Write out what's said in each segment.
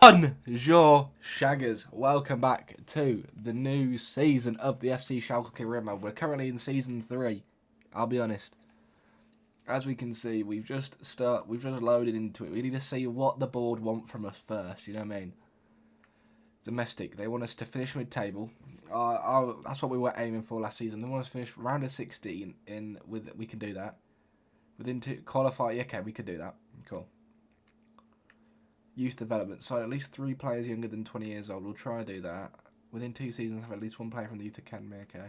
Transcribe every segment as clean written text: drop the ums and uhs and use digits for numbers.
Bonjour, Shaggers. Welcome back to the new season of the FC Schalke Rimmer. We're currently in season 3. I'll be honest. As we can see, we've just loaded into it. We need to see what the board want from us first. You know what I mean? Domestic. They want us to finish mid-table. That's what we were aiming for last season. They want us to finish round of 16 we can do that. Within two qualify. Okay, we could do that. Cool. Youth development. So at least 3 players younger than 20 years old. We'll try and do that. Within 2 seasons, have at least 1 player from the youth academy. Okay.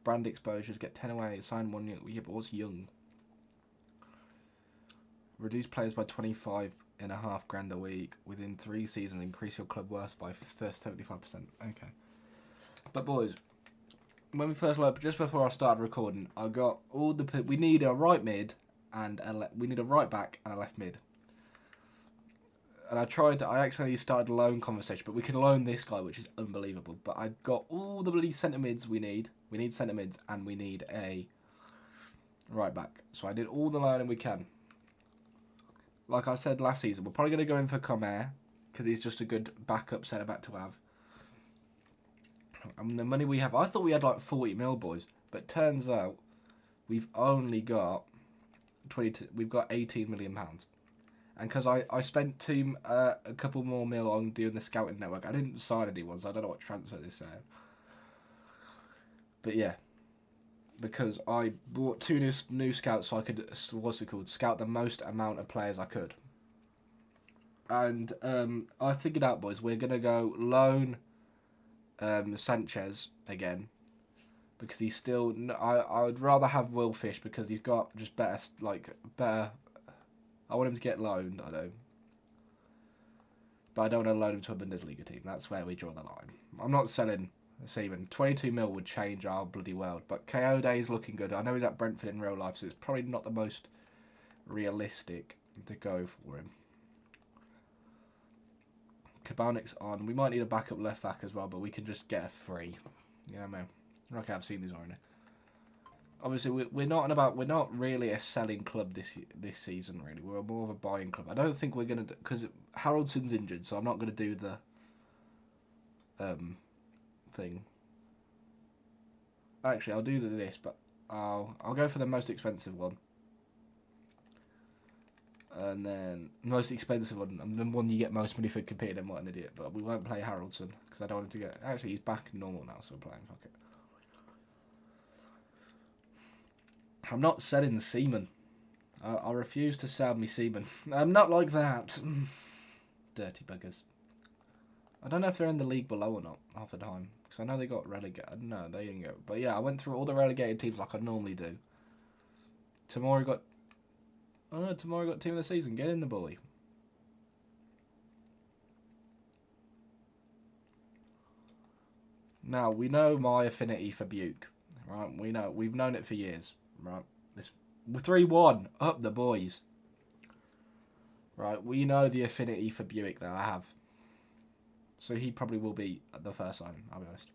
Brand exposures. Get 10 away. Sign 1 young. Yeah, but what's young? Reduce players by 25.5 grand a week. Within 3 seasons, increase your club worth by 75%. Okay. But boys, when we first looked, just before I started recording, I got all the. We need a right mid and we need a right back and a left mid. And I accidentally started a loan conversation, but we can loan this guy, which is unbelievable. But I got all the bloody centre mids we need. We need centre mids, and we need a right back. So I did all the loaning we can. Like I said last season, we're probably going to go in for Comer, because he's just a good backup centre back to have. And the money we have, I thought we had like 40 mil, boys, but turns out we've only got 22. We've got 18 million pounds. And because I spent a couple more mil on doing the scouting network, I didn't sign anyone, so I don't know what transfer this saying. But yeah, because I bought 2 new scouts, so I could scout the most amount of players I could. And I figured out, boys, we're gonna go loan Sanchez again, because he's still. I would rather have Will Fish because he's got just better. I want him to get loaned, I know. But I don't want to loan him to a Bundesliga team. That's where we draw the line. I'm not selling Seaman. 22 mil would change our bloody world. But KO Day is looking good. I know he's at Brentford in real life, so it's probably not the most realistic to go for him. Kabalnik's on. We might need a backup left back as well, but we can just get a free. You know what I mean? Okay, I've seen these already. Obviously, we're not really a selling club this season. Really, we're more of a buying club. I don't think we're gonna because Haraldson's injured, so I'm not gonna do the thing. Actually, I'll do this, but I'll go for the most expensive one, and then most expensive one, and the one you get most money for competing. I'm what an idiot, but we won't play Haraldson because I don't want him to get. Actually, he's back normal now, so we're playing. Fuck it. I'm not selling the Seaman. I refuse to sell me Seaman. I'm not like that. Dirty buggers. I don't know if they're in the league below or not half the time. Because I know they got relegated. No, they didn't go. But yeah, I went through all the relegated teams like I normally do. Tomorrow got team of the season. Get in the boy. Now, we know my affinity for Buke. Right? We've known it for years. Right, this 3-1 up the boys. Right, we know the affinity for Buick that I have. So he probably will be the first signing, I'll be honest.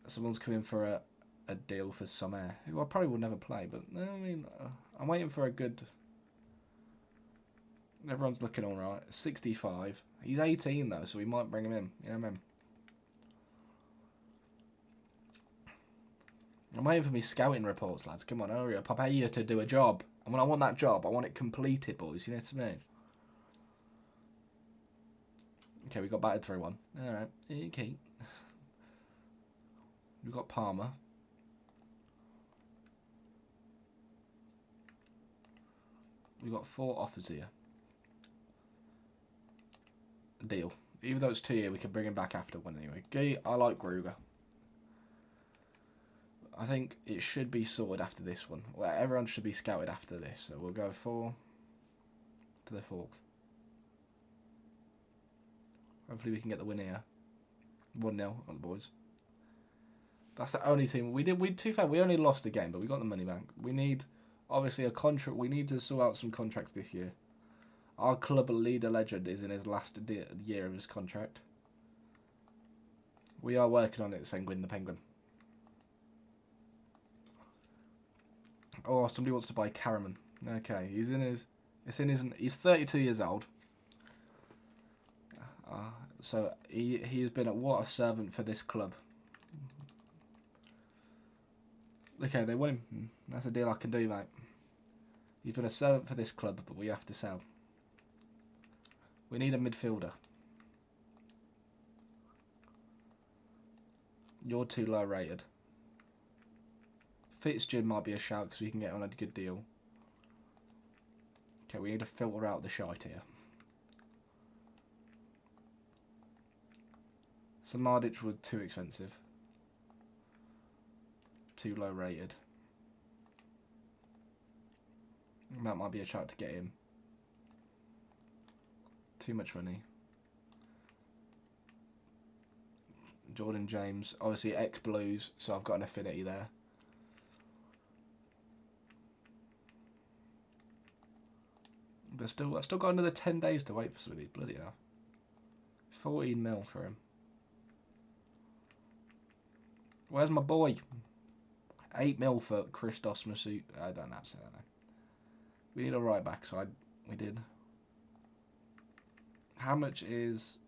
Someone's coming for a deal for Sommer, who I probably will never play, but I mean, I'm waiting for a good. Everyone's looking alright. 65. He's 18 though, so we might bring him in. You know what I mean? I'm waiting for me scouting reports, lads. Come on, hurry up. I pay you to do a job. And when I want that job, I want it completed, boys. You know what I mean? Okay, we got batted 3-1. Alright. Okay. We've got Palmer. We've got 4 offers here. Deal. Even though it's 2 years, we can bring him back after one anyway. I like Gruger. I think it should be sorted after this one. Well, everyone should be scouted after this. So we'll go 4 to the 4th. Hopefully we can get the win here. 1-0 on the boys. That's the only team we did. To be fair, we only lost the game, but we got the money back. We need obviously a contract. We need to sort out some contracts this year. Our club leader legend is in his last year of his contract. We are working on it, Senguin the Penguin. Oh, somebody wants to buy Karaman. Okay, he's 32 years old. So he has been what a servant for this club. Okay, they won him. That's a deal I can do, mate. He's been a servant for this club, but we have to sell. We need a midfielder. You're too low rated. Fitzgerald might be a shout because we can get on a good deal. Okay, we need to filter out the shite here. Samardic was too expensive. Too low rated. That might be a shout to get him. Too much money. Jordan James, obviously ex-Blues, so I've got an affinity there. But still, I've still got another 10 days to wait for some of these. Bloody hell. 14 mil for him. Where's my boy? 8 mil for Christos Masoud. I don't know. We need a right back side. We did. How much is...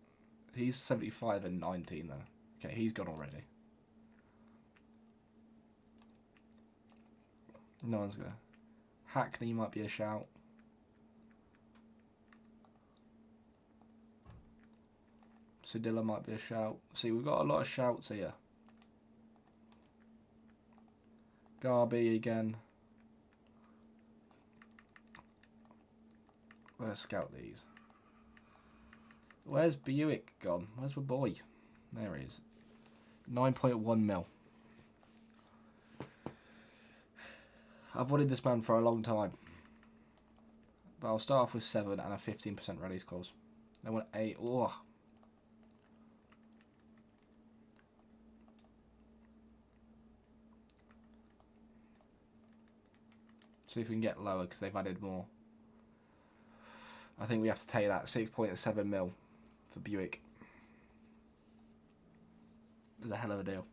He's 75 and 19 though. Okay, he's gone already. No one's gonna... Hackney might be a shout. Sedilla might be a shout. See, we've got a lot of shouts here. Garby again. Let's scout these. Where's Buick gone? Where's my boy? There he is. 9.1 mil. I've wanted this man for a long time. But I'll start off with 7 and a 15% release clause. I want 8. Oh. See if we can get lower because they've added more. I think we have to take that 6.7 mil for Buick. It's a hell of a deal.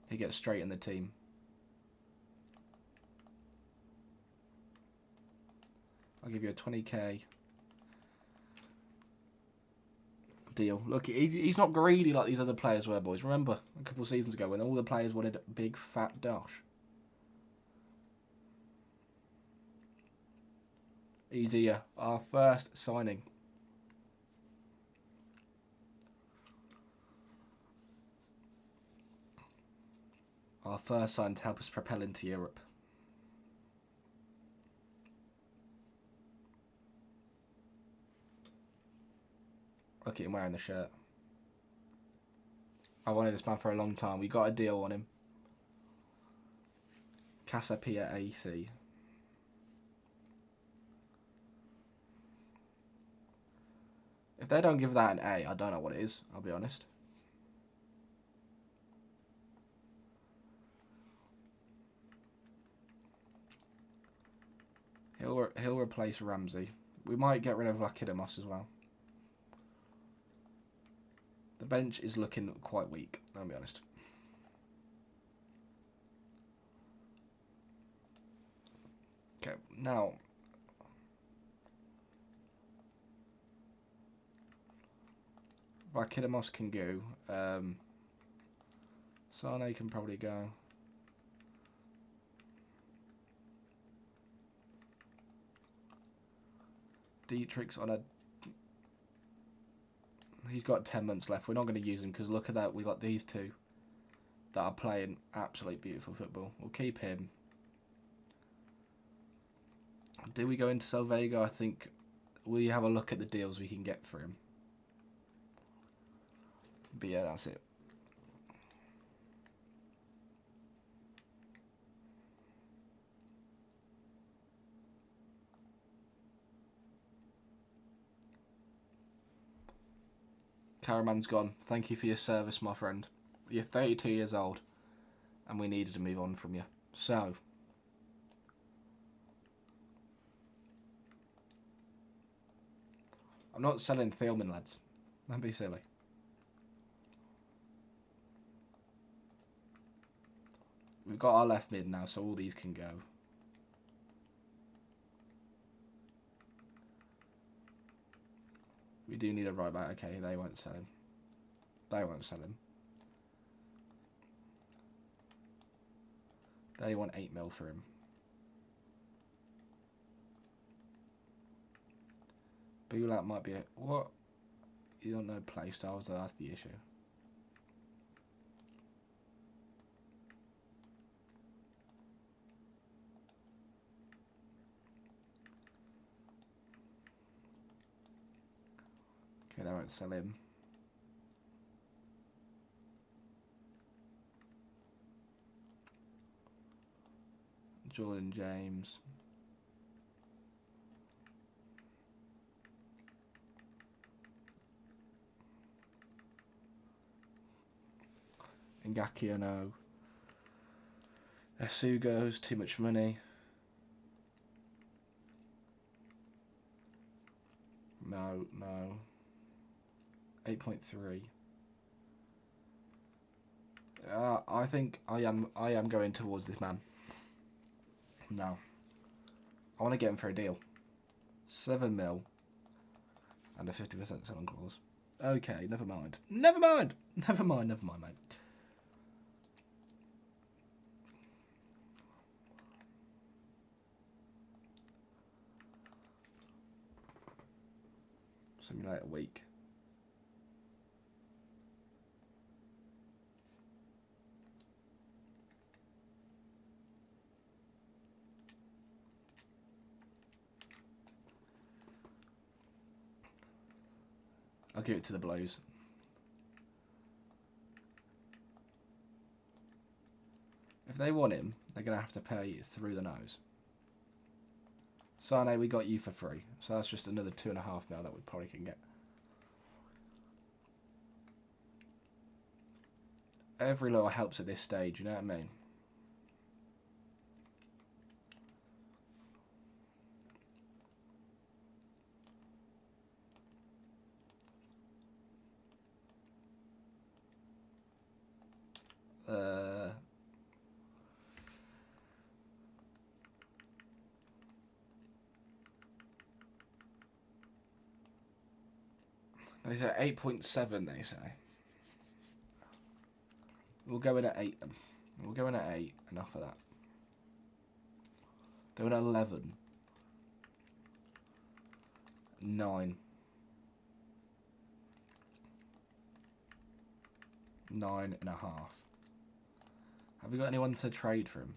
He gets straight in the team. I'll give you a 20k deal. Look, he's not greedy like these other players were, boys. Remember a couple of seasons ago when all the players wanted a big fat dash. Easier. Our first signing. Our first sign to help us propel into Europe. Look at him wearing the shirt. I wanted this man for a long time. We got a deal on him. Casapia AC. If they don't give that an A, I don't know what it is, I'll be honest. He'll replace Ramsey. We might get rid of Lakidamos as well. The bench is looking quite weak, I'll be honest. Okay, now... Lakidamos can go. Sane can probably go. Dietrich's on a... He's got 10 months left. We're not going to use him because look at that. We got these two that are playing absolute beautiful football. We'll keep him. Do we go into Salvega? I think we have a look at the deals we can get for him. But yeah, that's it. Caraman's gone. Thank you for your service, my friend. You're 32 years old, and we needed to move on from you. So, I'm not selling Thielman, lads. Don't be silly. We've got our left mid now, so all these can go. We do need a right back. Okay, they won't sell him. They won't sell him. They want 8 mil for him. Bulak might be a... What? You don't know play styles, so that's the issue. Okay, they won't sell him. Jordan James. Ngakio, no. Esugo's too much money. No. 8.3. I think I am going towards this man. No. I want to get him for a deal. 7 mil. And a 50% selling clause. Okay, never mind. Never mind, mate. Simulate a week. I'll give it to the Blues. If they want him, they're going to have to pay through the nose. Sane, we got you for free. So that's just another 2.5 mil that we probably can get. Every little helps at this stage, you know what I mean? They say 8.7, they say. We'll go in at 8 then. We'll go in at 8, enough of that. They went at 11. 9. 9.5. Have we got anyone to trade for him?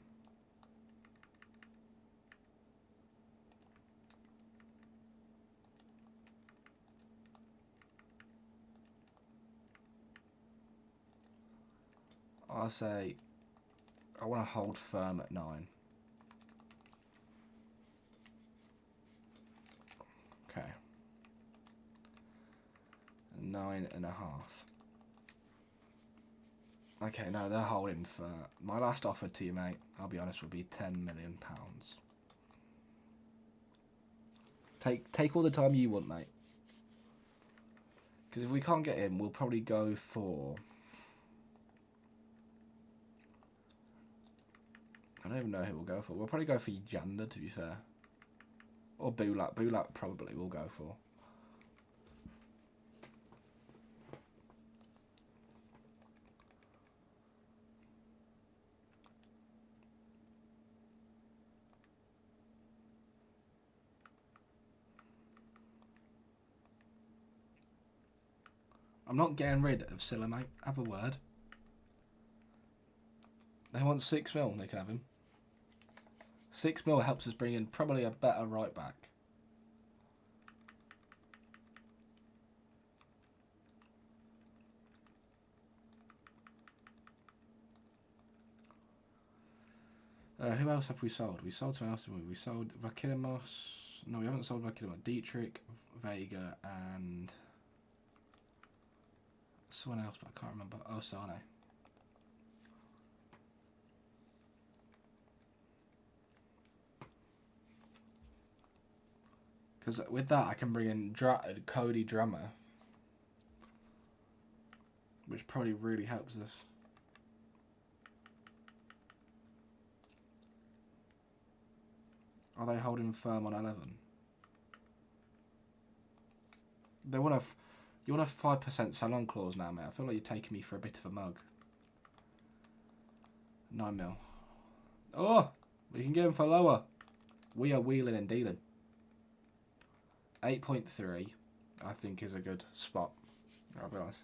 I'll say I want to hold firm at 9. Okay. 9.5. Okay, no, they're holding for... My last offer to you, mate, I'll be honest, would be £10 million. Take all the time you want, mate. Because if we can't get in, we'll probably go for... I don't even know who we'll go for. We'll probably go for Yander, to be fair. Or Bulak. Bulak probably we'll go for. I'm not getting rid of Silla, mate. Have a word. They want 6 mil, they can have him. 6 mil helps us bring in probably a better right back. Who else have we sold? We sold someone else, didn't we? We sold Vakilamos. No, we haven't sold Vakilamos. Dietrich, Vega, and someone else, but I can't remember. Oh, Sane. Because with that, I can bring in Cody Drummer, which probably really helps us. Are they holding firm on 11? They want a, you want a 5% sell-on clause now, mate. I feel like you're taking me for a bit of a mug. 9 mil. Oh, we can get him for lower. We are wheeling and dealing. 8.3, I think, is a good spot. I'll be honest.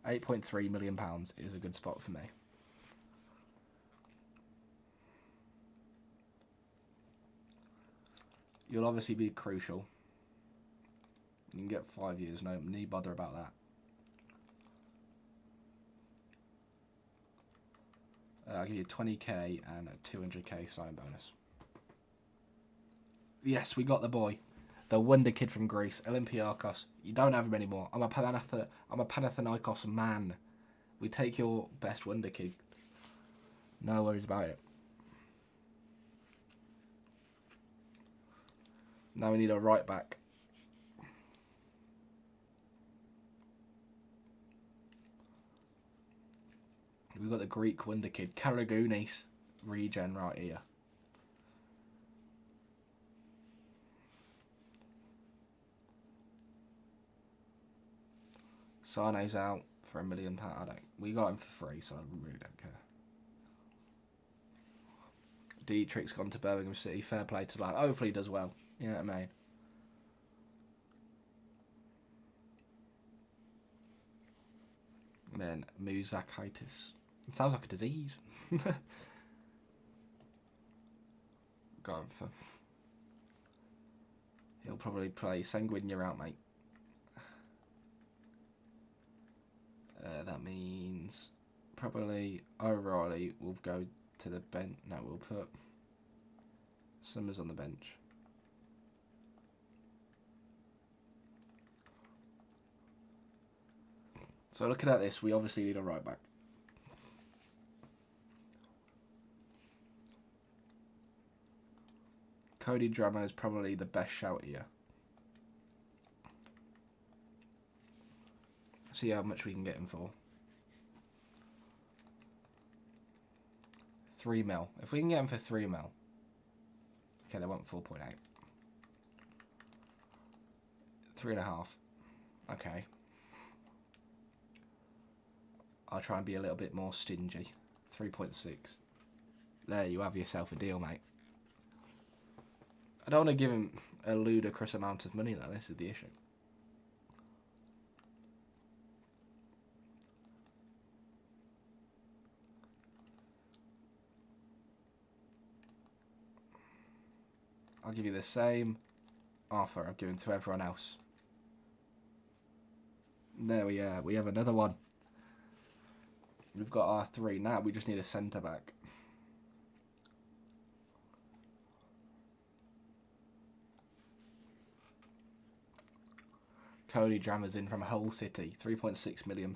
£8.3 million is a good spot for me. You'll obviously be crucial. You can get 5 years, no need bother about that. I'll give you 20k and a 200k sign bonus. Yes, we got the boy. The wonder kid from Greece, Olympiakos. You don't have him anymore. I'm a Panathinaikos man. We take your best wonder kid. No worries about it. Now we need a right back. We've got the Greek wonder kid, Karagounis, regen right here. Sane's out for £1 million. We got him for free, so I really don't care. Dietrich's gone to Birmingham City. Fair play to that. Hopefully he does well. You know what I mean? And then Mouzakitis. It sounds like a disease. Got him for... He'll probably play Sanguine. You're out, mate. That means probably O'Reilly will go to the bench. No, we'll put Summers on the bench. So looking at this, we obviously need a right back. Cody Drammer is probably the best shout here. See how much we can get him for. 3 mil. If we can get him for 3 mil. Okay, they want 4.8. 3.5. Okay. I'll try and be a little bit more stingy. 3.6. There, you have yourself a deal, mate. I don't want to give him a ludicrous amount of money, though. This is the issue. I'll give you the same offer I've given to everyone else. There we are. We have another one. We've got our 3. Now we just need a centre-back. Cody Drammer's in from Hull City. £3.6 million.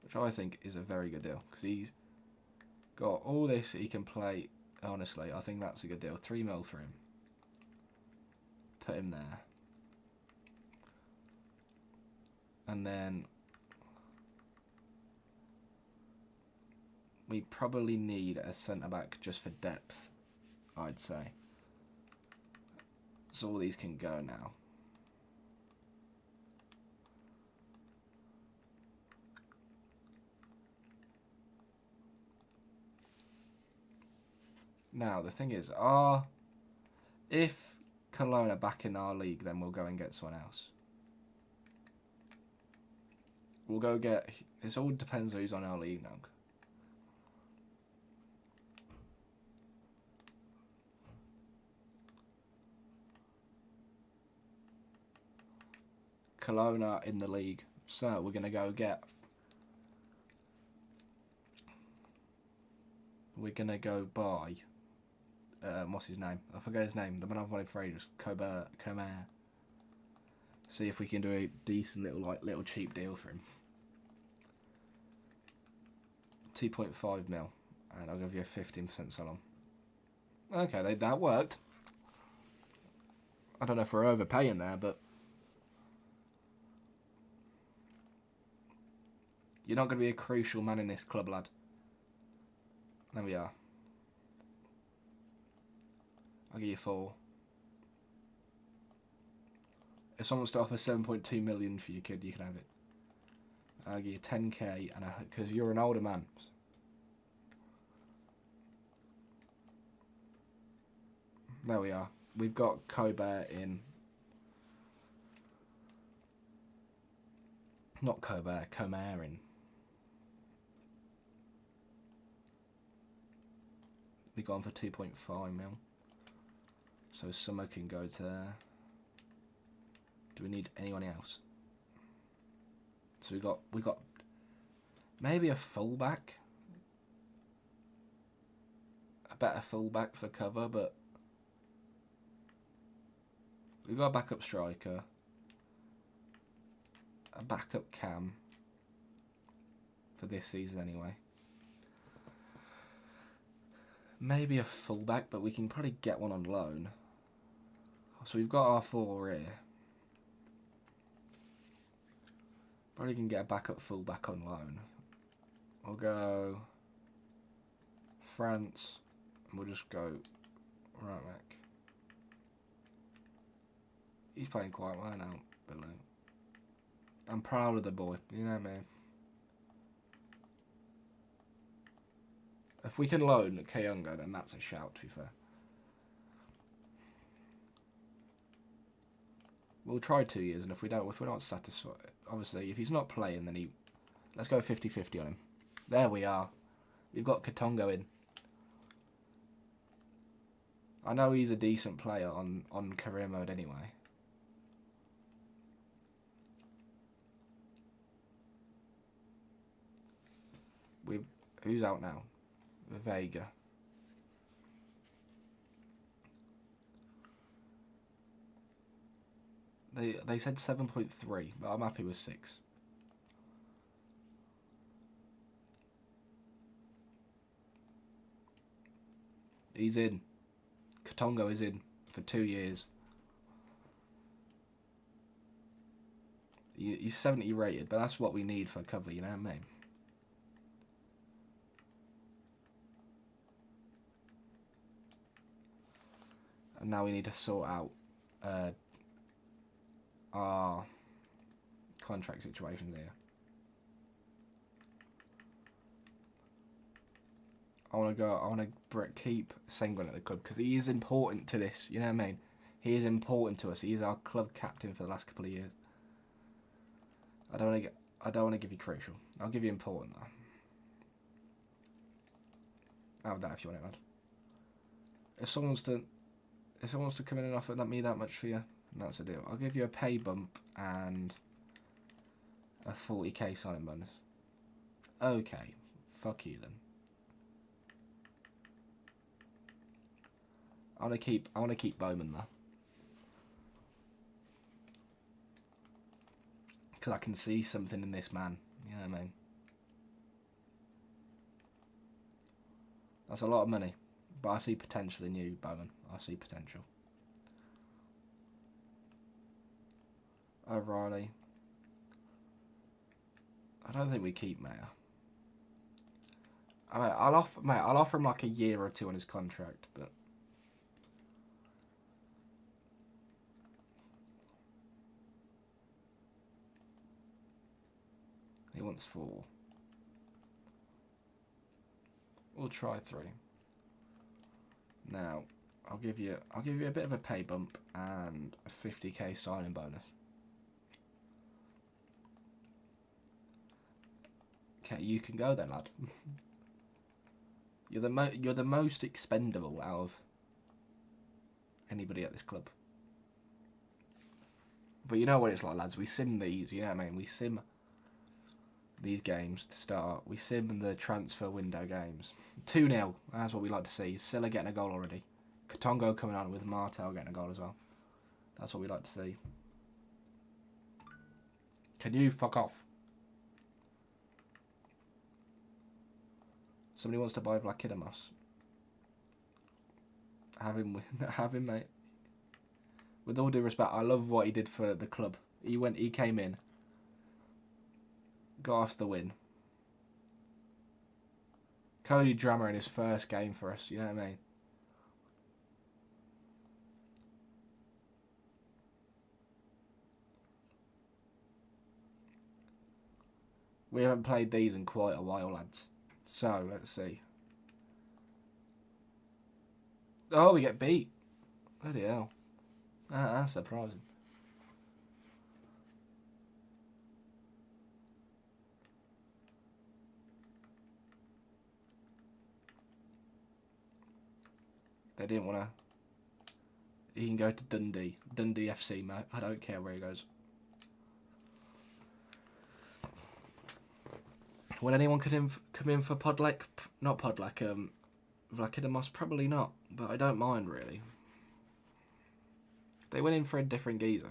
Which I think is a very good deal. Because he's got all this he can play. Honestly, I think that's a good deal. 3 mil for him. Put him there. And then we probably need a centre-back just for depth, I'd say. So all these can go now. Now, the thing is, if Cologne are back in our league, then we'll go and get someone else. We'll go get... It all depends who's on our league now. Cologne are in the league. So, we're going to go get... We're going to go buy... what's his name? I forget his name. The one I've wanted for ages. Comer. See if we can do a decent little cheap deal for him. 2.5 mil, and I'll give you a 15% sell on. Okay, that worked. I don't know if we're overpaying there, but you're not going to be a crucial man in this club, lad. There we are. I'll give you 4. If someone wants to offer 7.2 million for your kid, you can have it. I'll give you 10k, and because you're an older man. There we are. We've got Colbert in. Not Colbert, Comer in. We got him for 2.5 mil. So Summer can go to there. Do we need anyone else? So we got maybe a fullback. A better fullback for cover, but we got a backup striker. A backup cam. For this season anyway. Maybe a fullback, but we can probably get one on loan. So we've got our 4 here. Probably can get a backup fullback on loan. We'll go France, and we'll just go right back. He's playing quite well now, Billy. I'm proud of the boy, you know what I mean? If we can loan Kayunga, then that's a shout, to be fair. We'll try 2 years, and if we're not satisfied, obviously, if he's not playing, then let's go 50-50 on him. There we are. We've got Katongo in. I know he's a decent player on career mode anyway. Who's out now? Vega. They said 7.3, but I'm happy with 6. He's in. Katongo is in for 2 years. He's 70 rated, but that's what we need for cover, you know what I mean? And now we need to sort out our contract situations here. I want to keep Sengun at the club because he is important to this. You know what I mean? He is important to us. He is our club captain for the last couple of years. I don't want to give you crucial. I'll give you important though. Have that if you want it, lad. If someone wants to come in and offer me that much for you, that's a deal. I'll give you a pay bump and a 40k signing bonus. Okay, fuck you then. I want to keep Bowman though, because I can see something in this man. You know what I mean? That's a lot of money, but I see potential in you, Bowman. I see potential. O'Reilly. I don't think we keep Mayer. I'll offer him like a year or 2 on his contract, but he wants 4. We'll try 3. Now, I'll give you a bit of a pay bump and a 50k signing bonus. Okay, you can go then, lad. You're the most expendable out of anybody at this club. But you know what it's like, lads. We sim these, you know what I mean? We sim these games to start. We sim the transfer window games. 2-0. That's what we like to see. Silla getting a goal already. Katongo coming on with Martel getting a goal as well. That's what we like to see. Can you fuck off? Somebody wants to buy Vlachidamos. Have him, mate. With all due respect, I love what he did for the club. He came in, got us the win. Cody Drama in his first game for us, you know what I mean? We haven't played these in quite a while, lads. So, let's see. Oh, we get beat. Bloody hell. That's surprising. They didn't want to... He can go to Dundee. Dundee FC, mate. I don't care where he goes. Will anyone come in for Podlek? Not Podlek, Vlachidimos? Probably not, but I don't mind, really. They went in for a different geezer.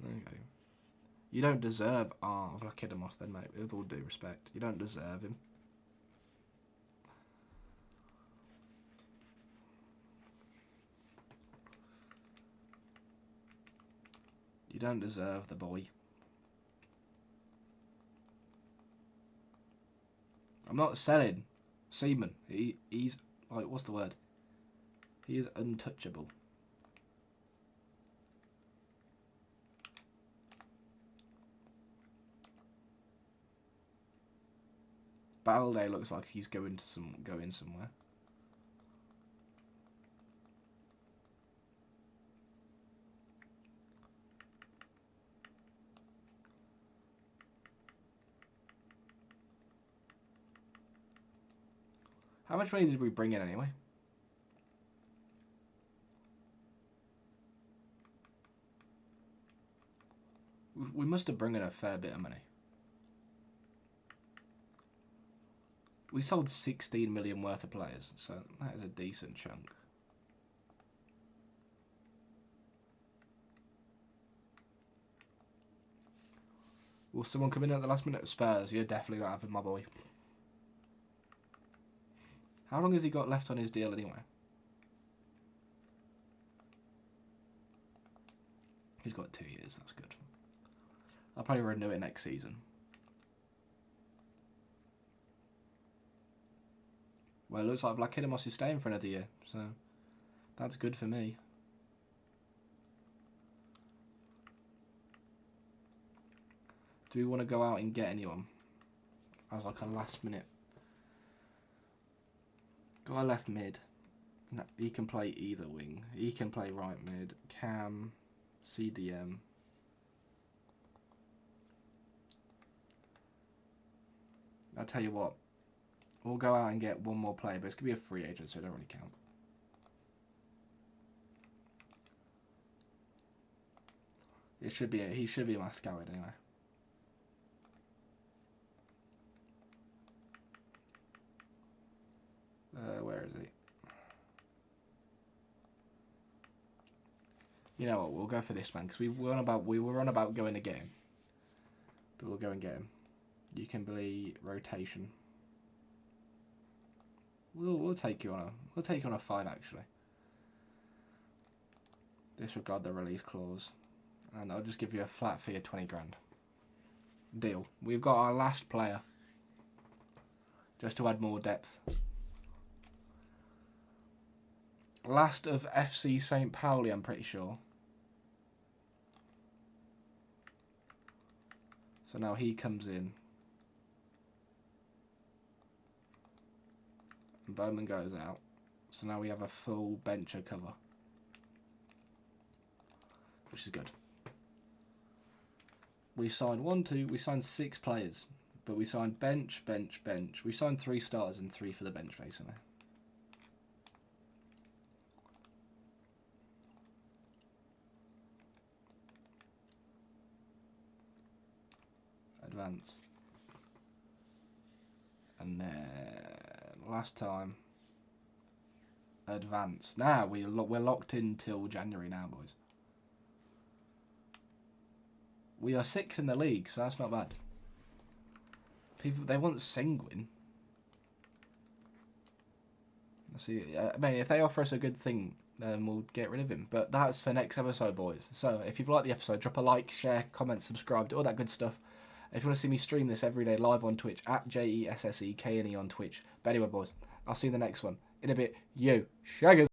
Okay. You don't deserve Vlachidimos then, mate, with all due respect. You don't deserve him. You don't deserve the boy. I'm not selling Seaman. He's like, what's the word? He is untouchable. Balde looks like he's going somewhere. How much money did we bring in anyway? We must have brought in a fair bit of money. We sold 16 million worth of players, so that is a decent chunk. Will someone come in at the last minute? Spurs, you're definitely not having my boy. How long has he got left on his deal anyway? He's got 2 years, that's good. I'll probably renew it next season. Well, it looks like Vlachidimos is staying for another year, so that's good for me. Do we want to go out and get anyone as like a last minute? Guy left mid. No, he can play either wing. He can play right mid. Cam, CDM. I'll tell you what. We'll go out and get one more player, but it's going to be a free agent, so it don't really count. He should be my scout anyway. Where is he? You know what? We'll go for this man because we were on about going to get him, but we'll go and get him. You can believe rotation. We'll take you on a 5 actually. Disregard the release clause, and I'll just give you a flat fee of 20 grand. Deal. We've got our last player, just to add more depth. Last of FC St. Pauli, I'm pretty sure. So now he comes in. And Bowman goes out. So now we have a full bencher cover. Which is good. We signed we signed 6 players. But we signed bench. We signed 3 starters and 3 for the bench, basically. Advance. And then last time, advance. Now we're locked in till January now, boys. We are 6th in the league, so that's not bad. People, they want Senguin. See, I mean, if they offer us a good thing, then we'll get rid of him. But that's for next episode, boys. So if you've liked the episode, drop a like, share, comment, subscribe, do all that good stuff. If you want to see me stream this every day live on Twitch, at JESSEKNE on Twitch. But anyway, boys, I'll see you in the next one. In a bit, you shaggers.